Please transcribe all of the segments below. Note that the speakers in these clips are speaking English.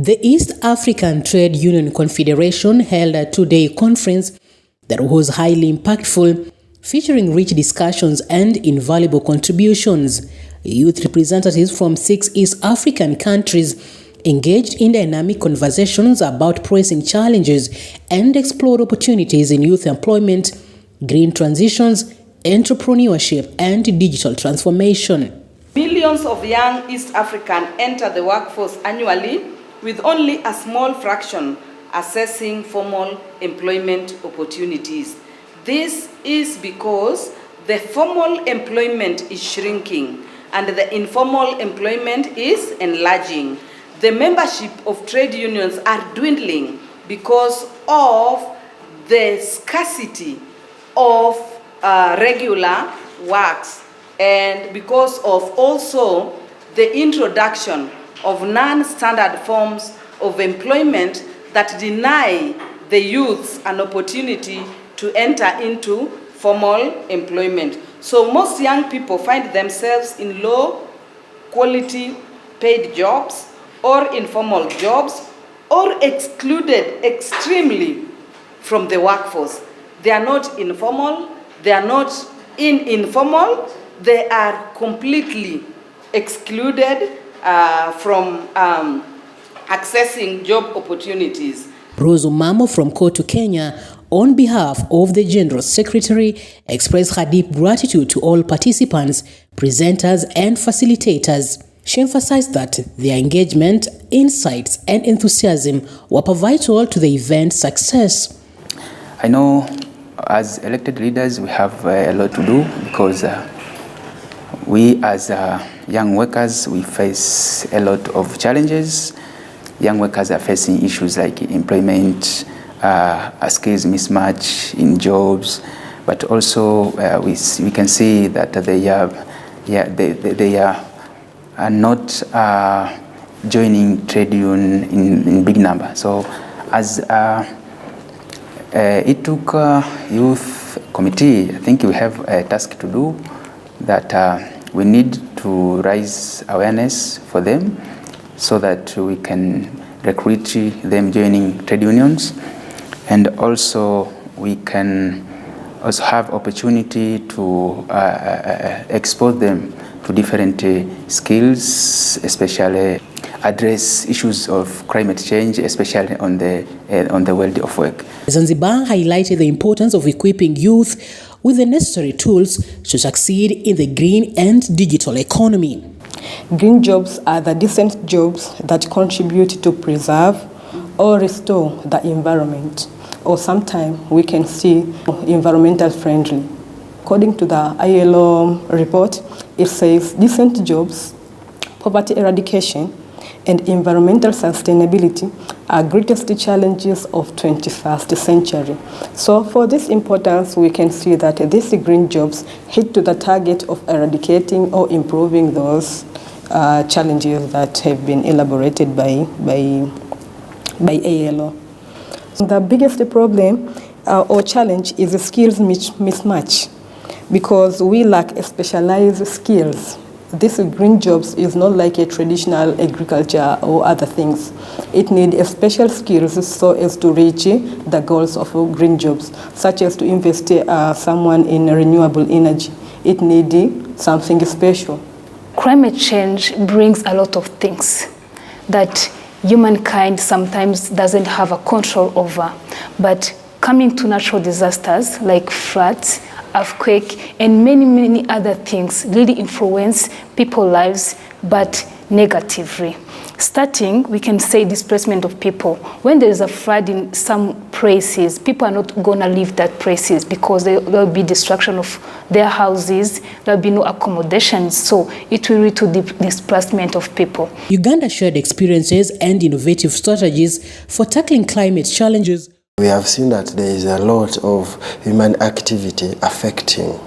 The East African Trade Union Confederation held a two-day conference that was highly impactful, featuring rich discussions and invaluable contributions. Youth representatives from 6 East African countries engaged in dynamic conversations about pressing challenges and explored opportunities in youth employment, green transitions, entrepreneurship, and digital transformation. Millions of young East Africans enter the workforce annually, with only a small fraction accessing formal employment opportunities. This is because the formal employment is shrinking and the informal employment is enlarging. The membership of trade unions are dwindling because of the scarcity of regular works and because of also the introduction of non-standard forms of employment that deny the youth an opportunity to enter into formal employment. So most young people find themselves in low quality paid jobs or informal jobs, or excluded extremely from the workforce. They are not informal, they are not informal, they are completely excluded from accessing job opportunities. Rose Mamo from Kotu, Kenya, on behalf of the General Secretary, expressed her deep gratitude to all participants, presenters, and facilitators. She emphasized that their engagement, insights, and enthusiasm were vital to the event's success. I know as elected leaders we have a lot to do because we as young workers, we face a lot of challenges. Young workers are facing issues like employment, skills mismatch in jobs, but also we can see that they are not joining trade union in big number. So as Eatuc Youth Committee, I think we have a task to do that we need to raise awareness for them so that we can recruit them joining trade unions, and also we can also have opportunity to expose them to different skills, especially address issues of climate change, especially on the world of work. Zanzibar highlighted the importance of equipping youth with the necessary tools to succeed in the green and digital economy. Green jobs are the decent jobs that contribute to preserve or restore the environment, or sometimes we can see environmental friendly. According to the ILO report, it says decent jobs, poverty eradication, and environmental sustainability are greatest challenges of 21st century. So for this importance, we can see that these green jobs hit to the target of eradicating or improving those challenges that have been elaborated by ILO. The biggest problem or challenge is the skills mismatch, because we lack specialized skills. This green jobs is not like a traditional agriculture or other things. It needs special skills so as to reach the goals of green jobs, such as to invest someone in renewable energy. It needs something special. Climate change brings a lot of things that humankind sometimes doesn't have a control over. But coming to natural disasters like floods, earthquake, and many other things really influence people's lives, but negatively. Starting, we can say displacement of people. When there is a flood in some places, people are not going to leave that places because there will be destruction of their houses, there will be no accommodations, so it will lead to the displacement of people. Uganda shared experiences and innovative strategies for tackling climate challenges. We have seen that there is a lot of human activity affecting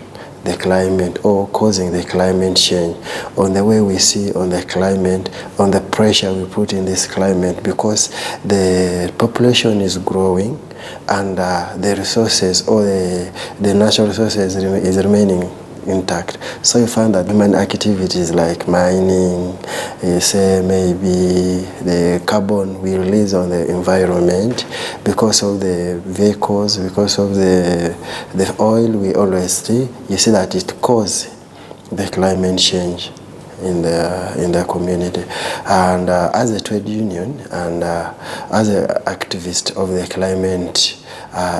the climate or causing the climate change, on the way we see on the climate, on the pressure we put in this climate, because the population is growing and the resources or the natural resources is remaining intact. So you find that human activities like mining, say maybe the carbon we release on the environment because of the vehicles, because of the oil we always see, you see that it causes the climate change in the community. And as a trade union and as an activist of the climate,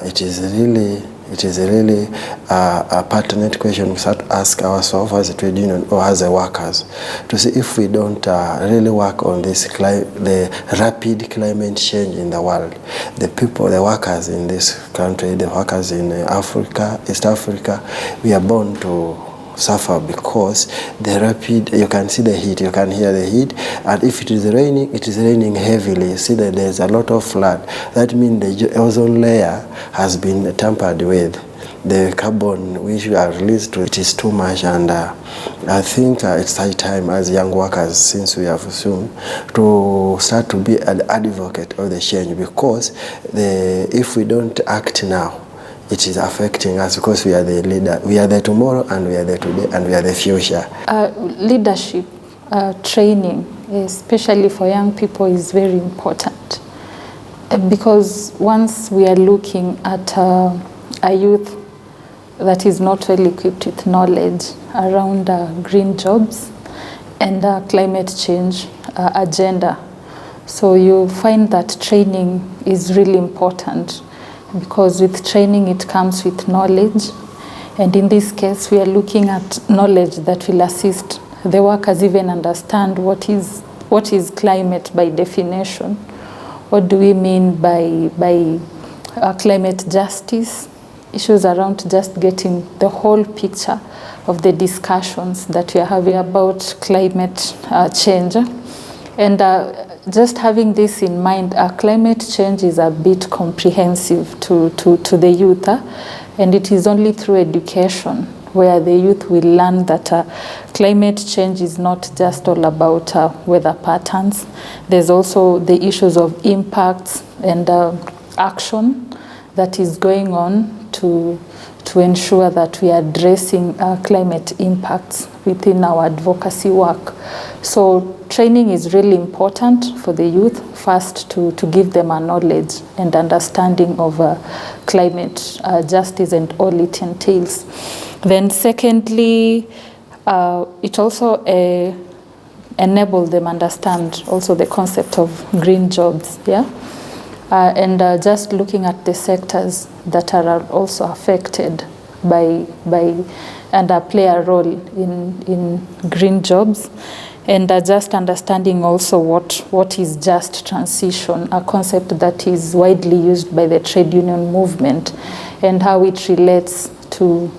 it is really a pertinent question we start to ask ourselves as a trade union or as a workers to see if we don't really work on this the rapid climate change in the world. The people, the workers in this country, the workers in Africa, East Africa, we are born to suffer because the rapid, you can see the heat, you can hear the heat, and if it is raining heavily. You see that there's a lot of flood. That means the ozone layer has been tampered with. The carbon which we are released to, it is too much, and I think it's high time as young workers, since we have assumed, to start to be an advocate of the change, because if we don't act now, it is affecting us, because we are the leader. We are the tomorrow, and we are the today, and we are the future. Leadership training, especially for young people, is very important, because once we are looking at a youth that is not well equipped with knowledge around green jobs and climate change agenda, so you find that training is really important. Because with training it comes with knowledge, and in this case we are looking at knowledge that will assist the workers even understand what is climate by definition. What do we mean by climate justice? Issues around just getting the whole picture of the discussions that we are having about climate change. And just having this in mind, climate change is a bit comprehensive to the youth, and it is only through education where the youth will learn that climate change is not just all about weather patterns. There's also the issues of impacts and action that is going on to ensure that we are addressing climate impacts within our advocacy work. So training is really important for the youth, first to give them a knowledge and understanding of climate justice and all it entails. Then secondly, it also enables them understand also the concept of green jobs, and just looking at the sectors that are also affected by and play a role in green jobs, and just understanding also what is just transition, a concept that is widely used by the trade union movement, and how it relates to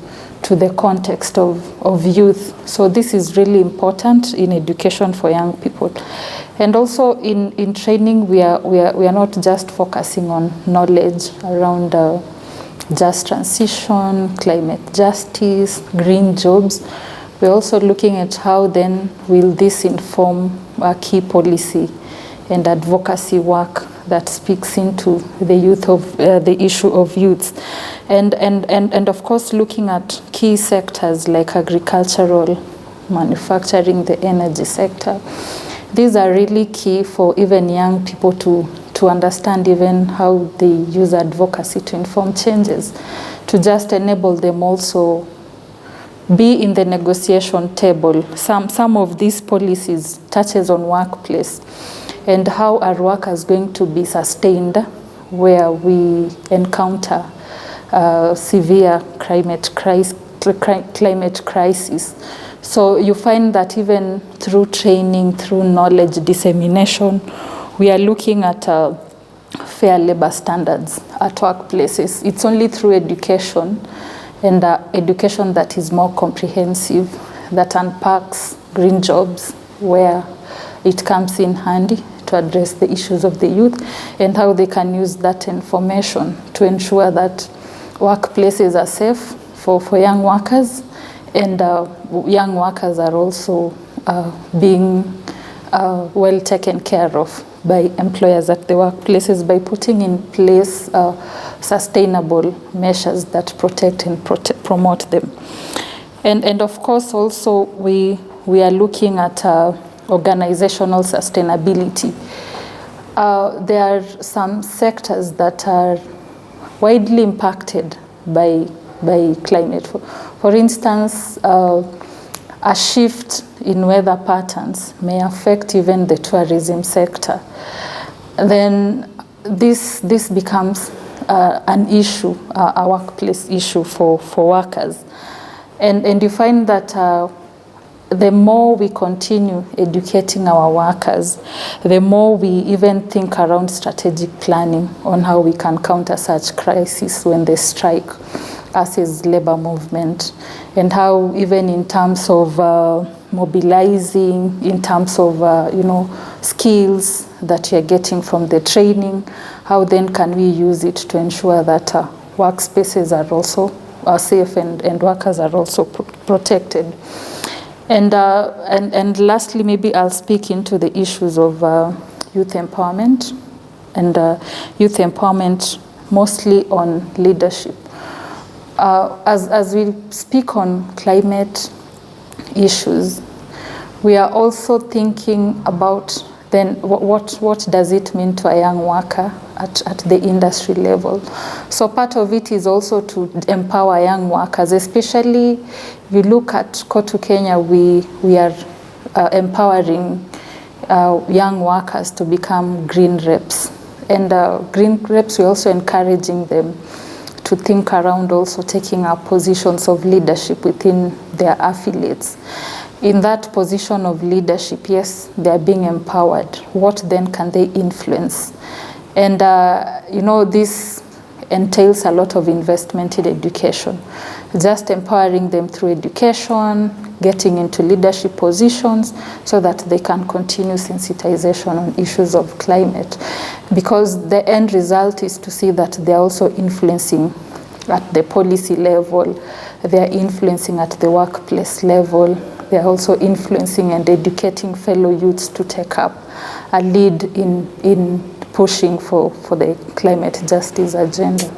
the context of youth. So this is really important in education for young people. And also in training, we are not just focusing on knowledge around just transition, climate justice, green jobs. We're also looking at how then will this inform key policy and advocacy work that speaks into the youth of the issue of youth, and of course looking at key sectors like agricultural, manufacturing, the energy sector. These are really key for even young people to understand even how they use advocacy to inform changes, to just enable them also be in the negotiation table. Some of these policies touches on workplace and how our work is going to be sustained where we encounter severe climate crisis. So you find that even through training, through knowledge dissemination, we are looking at fair labor standards at workplaces. It's only through education, and education that is more comprehensive, that unpacks green jobs, where it comes in handy to address the issues of the youth and how they can use that information to ensure that workplaces are safe for young workers, and young workers are also being well taken care of by employers at the workplaces by putting in place sustainable measures that protect and promote them. And of course, also we are looking at organizational sustainability. There are some sectors that are widely impacted by climate. For instance, a shift in weather patterns may affect even the tourism sector. Then this becomes an issue, a workplace issue for workers. And you find that the more we continue educating our workers, the more we even think around strategic planning on how we can counter such crises when they strike us as labor movement, and how even in terms of mobilizing, in terms of skills that you're getting from the training, how then can we use it to ensure that workspaces are also safe and workers are also protected. And lastly, maybe I'll speak into the issues of youth empowerment, and youth empowerment mostly on leadership. As we speak on climate issues, we are also thinking about then what does it mean to a young worker at the industry level. So part of it is also to empower young workers, especially if you look at Kotu Kenya, we are empowering young workers to become green reps. And green reps, we're also encouraging them to think around also taking up positions of leadership within their affiliates. In that position of leadership, yes, they are being empowered. What then can they influence? And, this entails a lot of investment in education. Just empowering them through education, getting into leadership positions so that they can continue sensitization on issues of climate. Because the end result is to see that they're also influencing at the policy level, they're influencing at the workplace level, they're also influencing and educating fellow youths to take up a lead in pushing for the climate justice agenda.